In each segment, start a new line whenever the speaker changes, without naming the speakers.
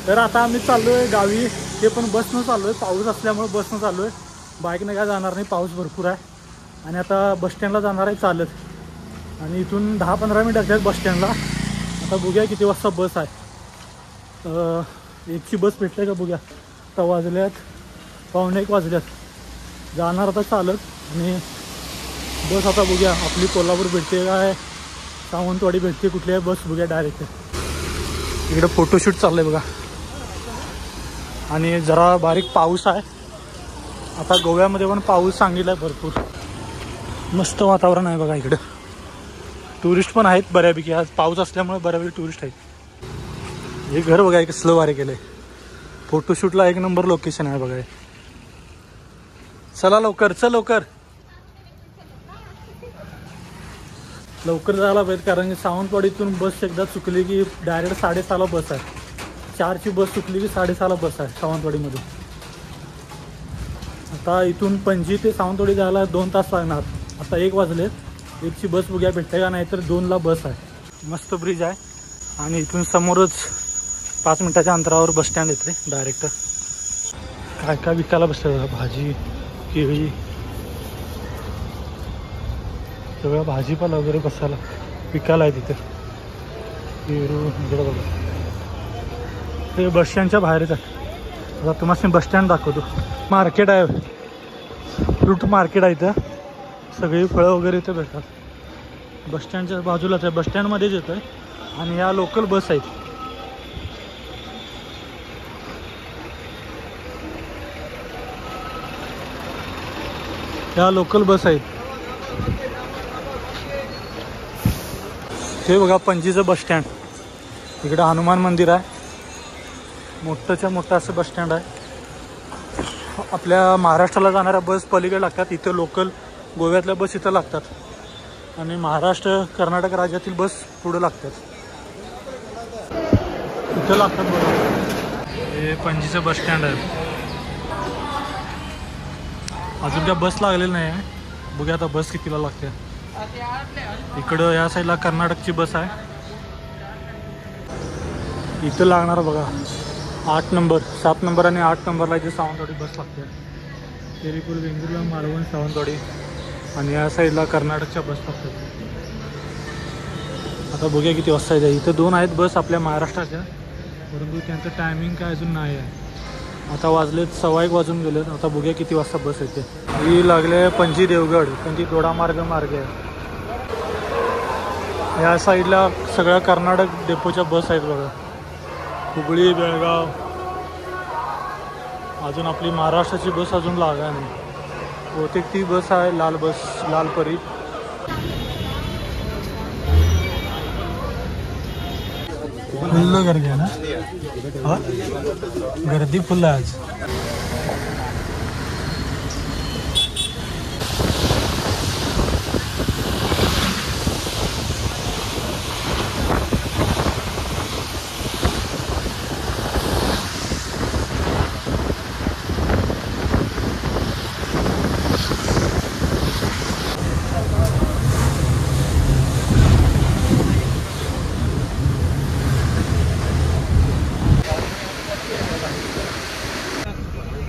तर आता आम्ही चाललोय गावी, ते पण बसनं चाललोय, पाऊस असल्यामुळे बसनं चाललोय, बाईकने काय जाणार नाही, पाऊस भरपूर आहे. आणि आता बसस्टँडला जाणार आहे चालत, आणि इथून 10-15 मिनिट आहेत बसस्टँडला. आता बघूया किती वाजता बस आहे, एकची बस भेटते का बघूया. आता वाजल्यात 1:15 वाजल्यात, जाणार आता चालत. आणि बस आता बघूया आपली कोल्हापूर भेटते काय सावंतवाडी भेटते, कुठली आहे बस बघूया डायरेक्ट. इकडे फोटोशूट चाललंय बघा, आणि जरा बारीक पाऊस आहे. आता गोव्यामध्ये पण पाऊस सांगितलाय भरपूर, मस्त वातावरण आहे बघा. इकडं टुरिस्ट पण आहेत बऱ्यापैकी, आज पाऊस असल्यामुळे बऱ्यापैकी टुरिस्ट आहेत. हे घर बघा कसलं वारे केलंय, फोटोशूटला एक नंबर लोकेशन आहे बघा. चला लवकर, चल लवकर लवकर जायला पाहिजे, कारण की सावंतवाडीतून बस एकदा चुकली की डायरेक्ट 6:30ला बस आहे. 4ची बस चुकली की 6:30ला बस आहे सावंतवाडीमधून. आता इथून पणजी ते सावंतवाडी जायला 2 तास लागणार. आता 1 वाजले, 1ची बस बघूया भेटते का, नाही तर 2ला बस आहे. मस्त ब्रिज आहे, आणि इथून समोरच 5 मिनिटाच्या अंतरावर बस स्टँड येते डायरेक्ट. काय काय विकायला बसलं, भाजी केळी सगळं भाजीपाला वगैरे बसायला विकायला आहे तिथे. पेरू इकडं बघा, ते बस स्टँडच्या बाहेरच आहे. आता तुम्हाला बस स्टँड दाखवतो. मार्केट आहे, फ्रूट मार्केट आहे इथं, सगळी फळं वगैरे इथं भेटतात. बस स्टँडच्या बाजूलाच आहे, बस स्टँडमध्येच येतं आहे. आणि या लोकल बस आहेत, या लोकल बस आहेत. हे बघा पणजीचं बस स्टँड, इकडं हनुमान मंदिर आहे, मोठंच्या मोठं असं बस स्टँड आहे. आपल्या महाराष्ट्राला जाणाऱ्या बस पलीकडे लागतात, इथं लोकल गोव्यातल्या बस इथं लागतात, आणि महाराष्ट्र कर्नाटक राज्यातील बस पुढं लागतात, इथं लागतात बघा. हे पणजीचं बस स्टँड आहे. अजून काय बस लागलेली नाही आहे, बघूया आता बस कितीला लागते. इकडं या साईडला कर्नाटकची बस आहे, इथं लागणार बघा 8 नंबर, 7 नंबर आणि 8 नंबरला इथे सावंतवाडी बस लागते. तेरीपूर, वेंगुर्ला, मालवण, सावंतवाडी, आणि या साईडला कर्नाटकच्या बस लागतात. आता बघूया किती वाजता येते. इथं 2 आहेत बस आपल्या महाराष्ट्राच्या, परंतु त्यांचं टायमिंग काय अजून नाही आहे. आता वाजलेत 1:15 वाजून गेलेत. आता बघूया किती वाजता बस येते. ही लागले पणजी देवगड, पणजी दोडामार्ग मार्ग आहे. या साईडला सगळ्या कर्नाटक डेपोच्या बस आहेत बघा, हुबळी, बेळगाव. अजून आपली महाराष्ट्राची बस अजून लागा नाही, बहुतेक ती बस आहे लाल बस, लालपरी. फुल्ल गर्दी आहे ना, हा गर्दी फुल्ल आहे आज.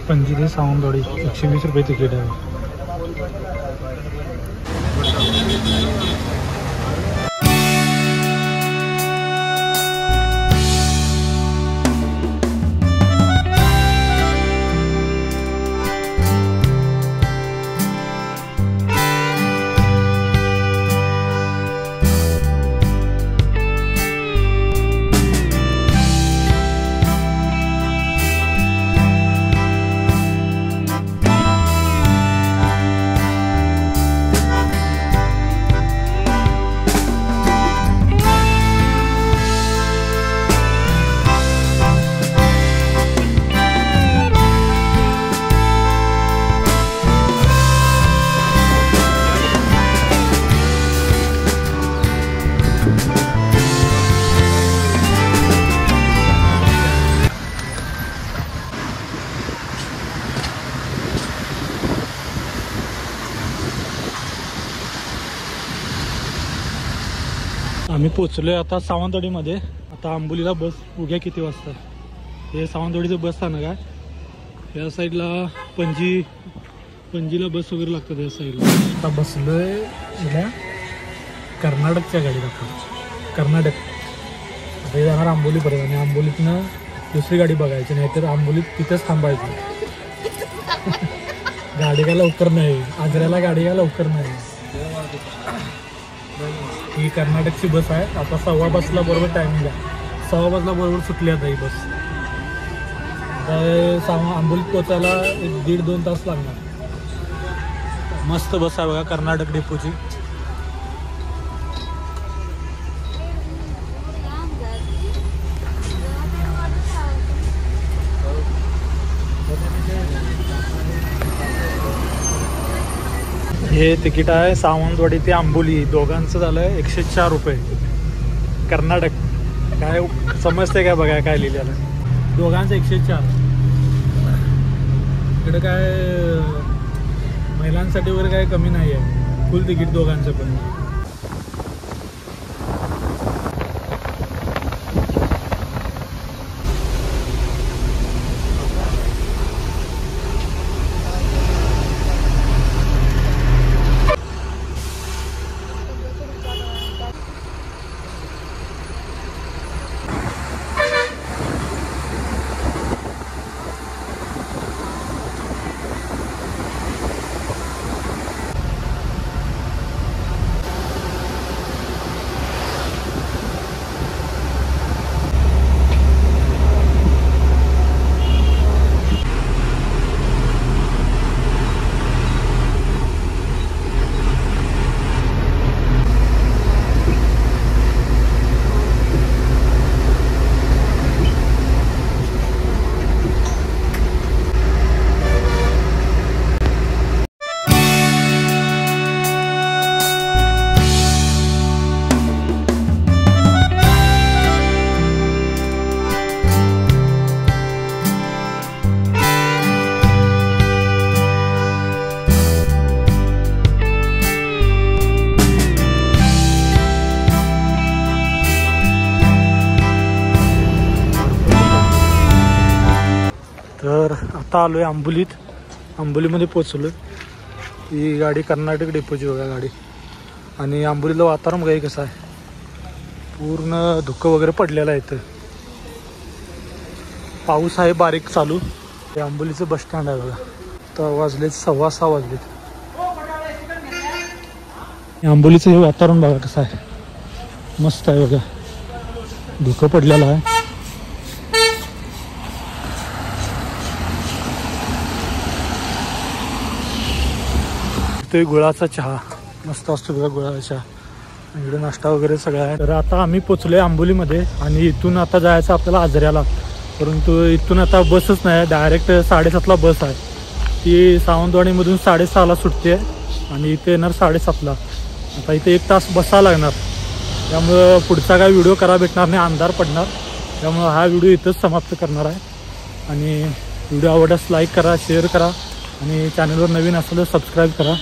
पणजी ते सावंतवाडी 120 रुपये तिकीट आहे. आम्ही पोचलोय आता सावंतवाडीमध्ये. आता आंबोलीला बस बघूया किती वाजता. हे सावंतवाडीचं बस स्थानक आहे. या साईडला पणजीला बस वगैरे लागतात या साईडला. आता बसलोय उद्या कर्नाटकच्या गाडीत आपण. कर्नाटक आता जाणार आंबोलीपर्यंत आणि आंबोलीतनं दुसरी गाडी बघायची, नाहीतर आंबोलीत तिथंच थांबायचं. गाडी काय लवकर नाही, आजऱ्याला गाडी काय लवकर नाही. ही कर्नाटकची बस आहे. आता 1:15 बसला बरोबर टायमिंग आहे. 1:15 बसला बरोबर सुटली आता ही बस. आंबोलीत पोचायला 1.5-2 तास लागणार. मस्त बस आहे बघा कर्नाटक डेपोची. हे तिकीट आहे सावंतवाडी ते आंबोली दोघांचं झालं आहे 104 रुपये. कर्नाटक काय समजते काय बघा काय लिहिलेलं आहे. दोघांचं 104. इकडं काय महिलांसाठी वगैरे काय कमी नाही आहे. फुल तिकीट दोघांचं पण. तर आता आलो आहे आंबोलीत. आंबोलीमध्ये पोचलो. ही गाडी कर्नाटक डेपोची बघा गाडी. आणि आंबोलीला वातावरण बघा कसं आहे. पूर्ण धुकं वगैरे पडलेलं आहे इथं. पाऊस आहे बारीक चालू. हे आंबोलीचं बस स्टँड आहे बघा. तर वाजलेत 6:15 वाजलेत. आंबोलीचं हे वातावरण बघा कसं आहे. मस्त आहे बघा. धुकं पडलेलं आहे. गुळाचा चहा मस्त असतो बघा. गुळाचा चहा. इकडे नाश्ता वगैरे सगळं आहे. तर आता आम्ही पोचलोय आंबोलीमध्ये आणि इथून आता जायचं आपल्याला आजऱ्याला. परंतु इथून आता बसच नाही. डायरेक्ट 7:30ला बस आहे. ती सावंतवाडीमधून 6:30ला सुटते आणि इथे येणार 7:30ला. आता इथे 1 तास बसायला लागणार. त्यामुळं पुढचा काय व्हिडिओ करा भेटणार नाही, अंधार पडणार. त्यामुळं हा व्हिडिओ इथंच समाप्त करणार आहे. आणि व्हिडिओ आवडल्यास लाईक करा, शेअर करा आणि चॅनलवर नवीन असेल तर सबस्क्राईब करा.